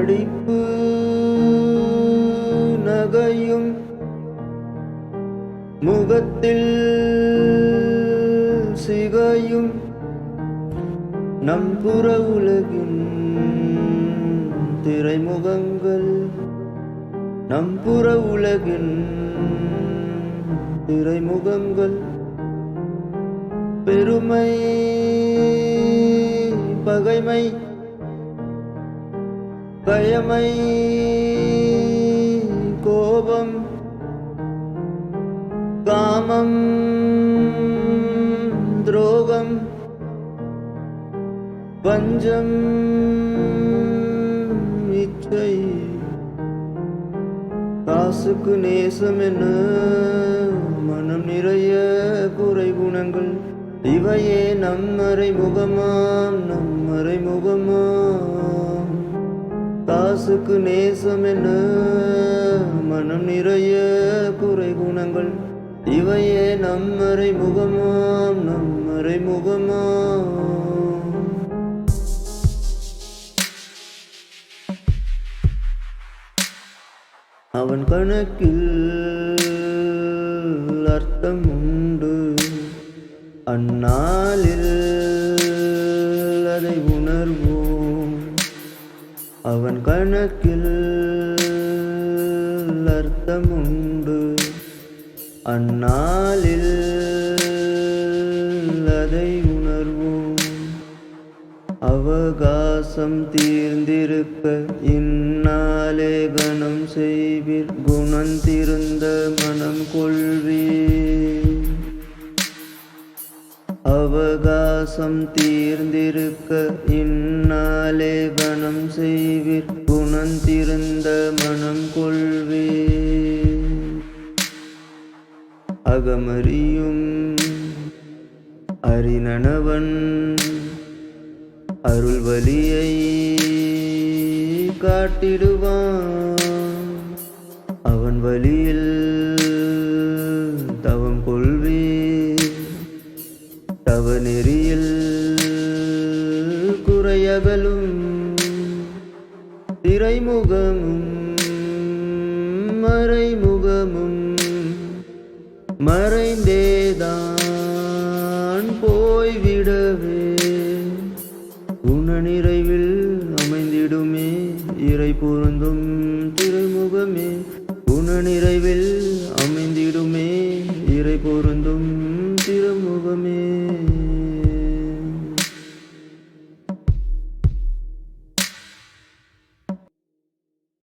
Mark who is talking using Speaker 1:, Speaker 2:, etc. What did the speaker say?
Speaker 1: நடிப்பு நகையும் முகத்தில் சிகையும் நம்புற உலகின் திரைமுகங்கள் நம்புற உலகின் திரைமுகங்கள் பெருமை பகைமை கயமை கோபம் காமம் துரோகம் பஞ்சம் இச்சை காசுக்கு நேசம் என மனம் நிறைய குறை குணங்கள் இவையே நம்மறை முகமாம் காசுக்கு நேசம் என மனம் நிறைய குறை குணங்கள் இவையே நம்மறை முகமாம் அவன் கணக்கில் அர்த்தம் உண்டு அந்நாளில் அதை உணர்வோம் அவன் கணக்கில் அர்த்தம் உண்டு அந்நாளில் அதை உணர்வோம் அவகாசம் தீர்ந்திருக்க இந்நாளே கணம் செய்வீர் குணந்திருந்த மனம் கொள்வீர் அவகாசம் தீர்ந்திருக்க இந்நாளே கணம் செய்வீர் குணந்திருந்த மனம் கொள்வீர் அகமறியும் அறிநனவன் அருள் வலியை காட்டிடுவான் அவன் வழியில் தவம் கொள்வீர் தவ நெறியில் குறையகலும் திரைமுகமும் மறைமுகமும் மறைந்தேதான் போய்விடவே குணநிறைவில் அமைந்திடுமே இறை பொருந்தும் திரைமுகமே குணநிறைவில் அமைந்திடுமே இறை பொருந்தும் திருமுகமே.